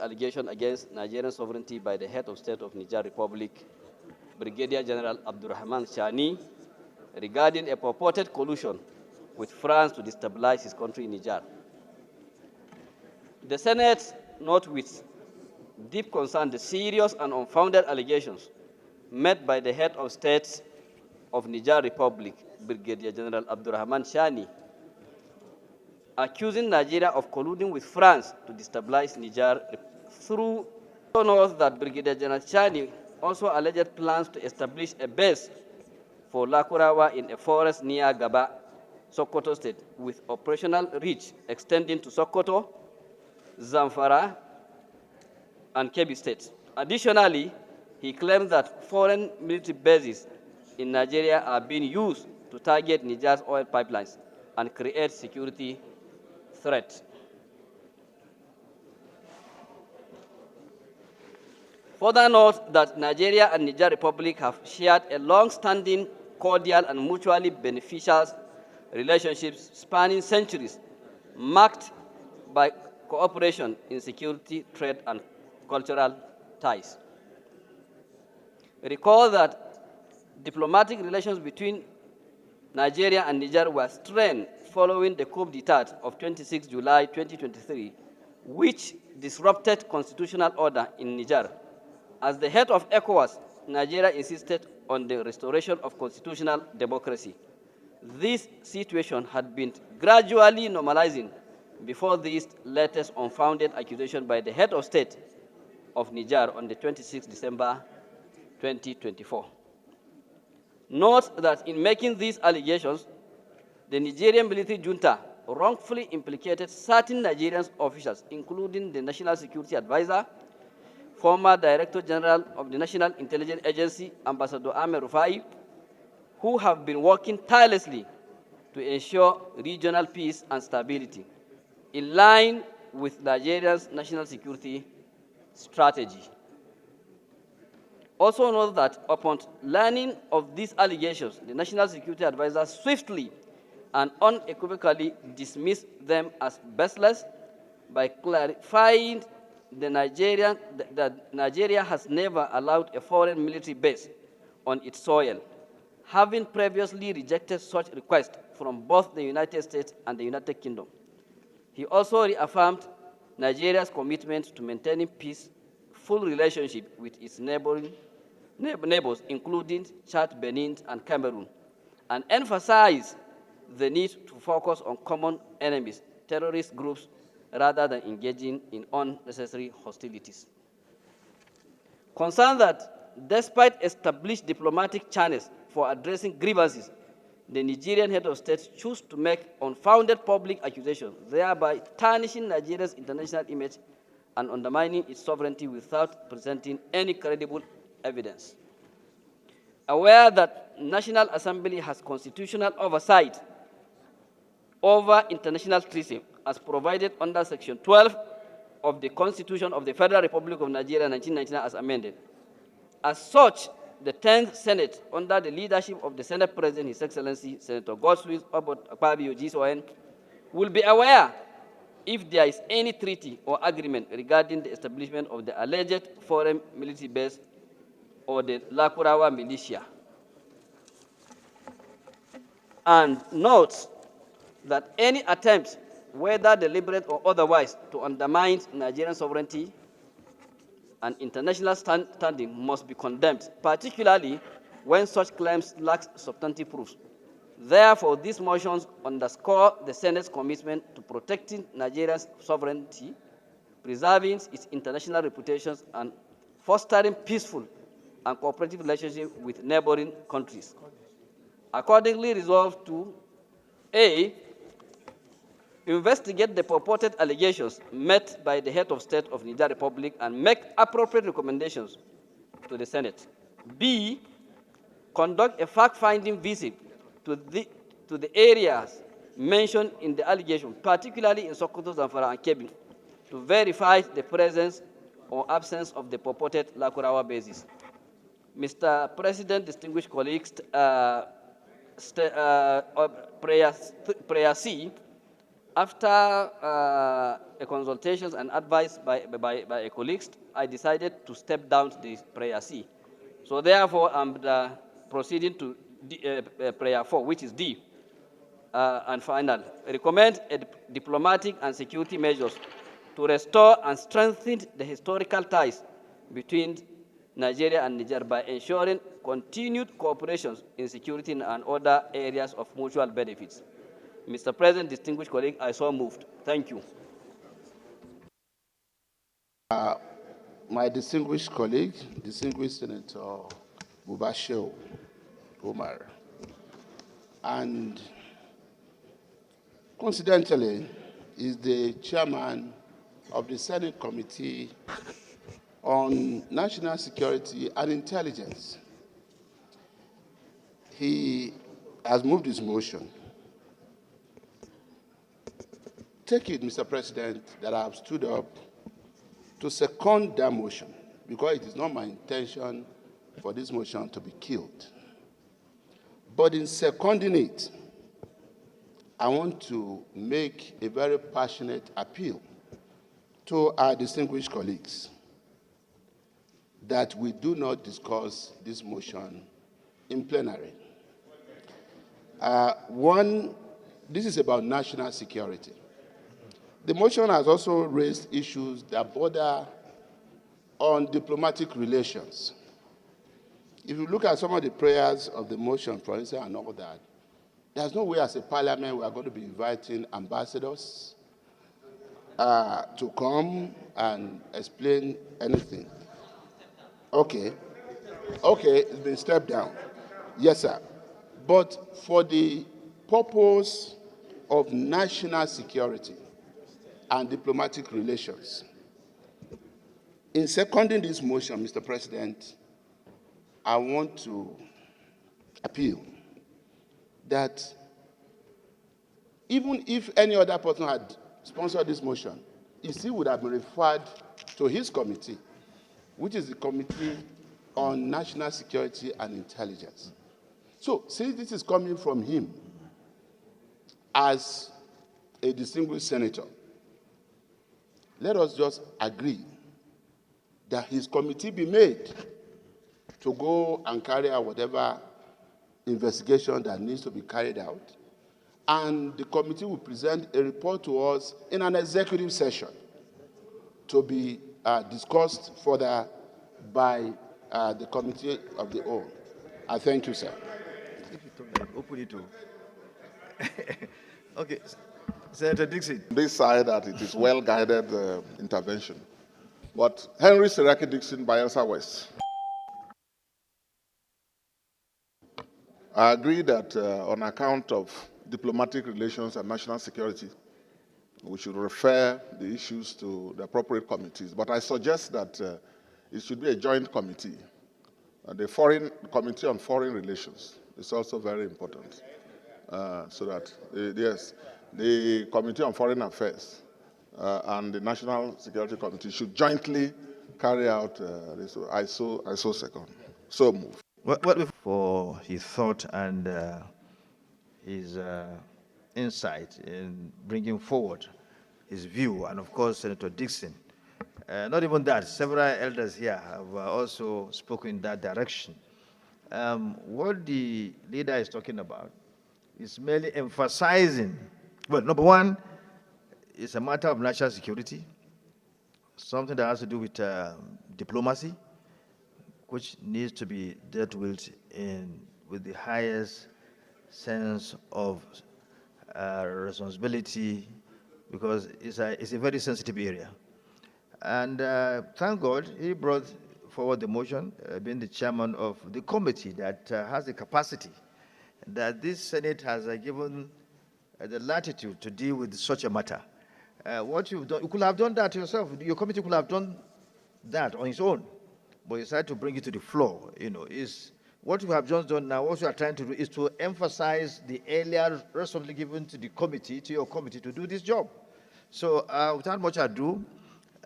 allegation against Nigerian sovereignty by the head of state of Niger Republic, Brigadier General Abdurrahman Chani, regarding a purported collusion with France to destabilize his country, Niger. The Senate notes with deep concern the serious and unfounded allegations made by the head of state of Niger Republic, Brigadier General Abdurrahman Chani, accusing Nigeria of colluding with France to destabilize Niger through notes that Brigadier General Chani also alleged plans to establish a base for Lakurawa in a forest near Gaba, Sokoto State, with operational reach extending to Sokoto, Zamfara, and Kebbi States. Additionally, he claimed that foreign military bases in Nigeria are being used to target Niger's oil pipelines and create security threats. Further note that Nigeria and Niger Republic have shared a long-standing, cordial, and mutually beneficial relationships spanning centuries, marked by cooperation in security, trade, and cultural ties. Recall that diplomatic relations between Nigeria and Niger were strained following the coup d'etat of 26 July 2023, which disrupted constitutional order in Niger. As the head of ECOWAS, Nigeria insisted on the restoration of constitutional democracy. This situation had been gradually normalizing before this latest unfounded accusation by the head of state of Niger on the 26th December 2024. Note that in making these allegations, the Nigerian military junta wrongfully implicated certain Nigerian officials, including the National Security Advisor, former Director General of the National Intelligence Agency, Ambassador Ahmed Rufai, who have been working tirelessly to ensure regional peace and stability, in line with Nigeria's national security strategy. Also note that upon learning of these allegations, the National Security Advisor swiftly and unequivocally dismissed them as baseless by clarifying that Nigeria has never allowed a foreign military base on its soil, having previously rejected such requests from both the United States and the United Kingdom. He also reaffirmed Nigeria's commitment to maintaining peaceful relationship with its neighbors, including Chad, Benin, and Cameroon, and emphasized the need to focus on common enemies, terrorist groups, rather than engaging in unnecessary hostilities. Concerned that despite established diplomatic channels for addressing grievances, the Nigerian head of state chose to make unfounded public accusations, thereby tarnishing Nigeria's international image and undermining its sovereignty without presenting any credible evidence. Aware that National Assembly has constitutional oversight over international treaty as provided under Section 12 of the Constitution of the Federal Republic of Nigeria 1999 as amended. As such, the 10th Senate, under the leadership of the Senate President, His Excellency Senator Godswill Akpabio GSON, will be aware if there is any treaty or agreement regarding the establishment of the alleged foreign military base or the Lakurawa militia. And notes that any attempt, whether deliberate or otherwise, to undermine Nigerian sovereignty and international standing must be condemned, particularly when such claims lack substantive proofs. Therefore, these motions underscore the Senate's commitment to protecting Nigeria's sovereignty, preserving its international reputations, and fostering peaceful and cooperative relationships with neighboring countries. Accordingly, resolved to A, investigate the purported allegations made by the head of state of Niger Republic and make appropriate recommendations to the Senate. B, conduct a fact-finding visit to the areas mentioned in the allegation, particularly in Sokoto, Zamfara, and Kebbi, to verify the presence or absence of the purported Lakurawa bases. Mr. President, distinguished colleagues, prayer C After a consultations and advice by a colleagues, I decided to step down to the prayer C. So therefore, I'm proceeding to prayer 4, which is D. And final, recommend diplomatic and security measures to restore and strengthen the historical ties between Nigeria and Niger by ensuring continued cooperation in security and other areas of mutual benefits. Mr. President, distinguished colleagues, I so moved. Thank you. My distinguished colleague, distinguished Senator Mubashir Umar, and coincidentally is the chairman of the Senate Committee on National Security and Intelligence. He has moved his motion. Take it, Mr. President, that I have stood up to second that motion, because it is not my intention for this motion to be killed. But in seconding it, I want to make a very passionate appeal to our distinguished colleagues that we do not discuss this motion in plenary. One, this is about national security. The motion has also raised issues that border on diplomatic relations. If you look at some of the prayers of the motion, for instance, and all that, there's no way as a parliament we are going to be inviting ambassadors to come and explain anything. Okay, it's been stepped down. Yes, sir. But for the purpose of national security and diplomatic relations, in seconding this motion, Mr. President, I want to appeal that even if any other person had sponsored this motion, he still would have been referred to his committee, which is the Committee on National Security and Intelligence. So, since this is coming from him as a distinguished senator, let us just agree that his committee be made to go and carry out whatever investigation that needs to be carried out, and the committee will present a report to us in an executive session to be discussed further by the committee of the whole. I thank you, sir. Open it to. Okay, Senator Dixon. This side that it is well-guided intervention. But Henry Seraki Dixon, Bayelsa West. I agree that on account of diplomatic relations and national security, we should refer the issues to the appropriate committees. But I suggest that it should be a joint committee. The Committee on Foreign Relations is also very important. So that, yes, the Committee on Foreign Affairs and the National Security Committee should jointly carry out this. I so second. So move. What for his thought and his insight in bringing forward his view, and of course, Senator Dixon. Not even that, several elders here have also spoken in that direction. What the leader is talking about is merely emphasizing, well, number one, it's a matter of national security, something that has to do with diplomacy, which needs to be dealt with with the highest sense of responsibility, because it's a very sensitive area. And thank God he brought forward the motion, being the chairman of the committee that has the capacity that this Senate has given the latitude to deal with such a matter. What you've done, you could have done that yourself. Your committee could have done that on its own, but you decided to bring it to the floor. Is what you have just done now. What you are trying to do is to emphasize the earlier responsibility given to the committee, to your committee, to do this job. So, without much ado,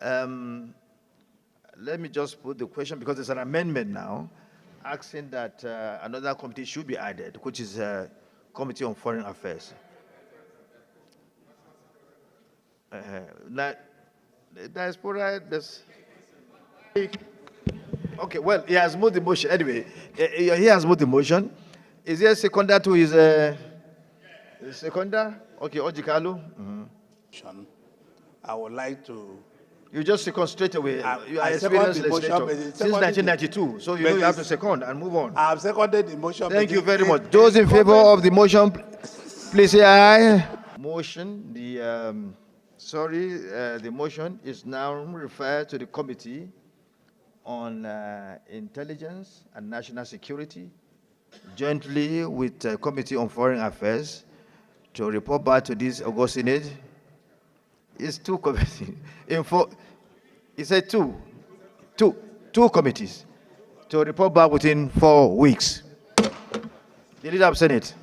let me just put the question, because there's an amendment now asking that another committee should be added, which is Committee on Foreign Affairs. The diaspora, okay, well, he has moved the motion. Anyway, he has moved the motion. Is there a seconder to his seconder? Okay, Ojikalu. I would like to. You just second straight away. You are I second experienced the motion, legislator but it's since seconded 1992, so you but know you have to it's- second and move on. I have seconded the motion. Thank but you the- very the- much. Those in favor government- of the motion, please say aye. Motion, the motion is now referred to the Committee on Intelligence and National Security, jointly with the Committee on Foreign Affairs, to report back to this August Senate. It's two committees. He said two committees to report back within 4 weeks. The leader of Senate.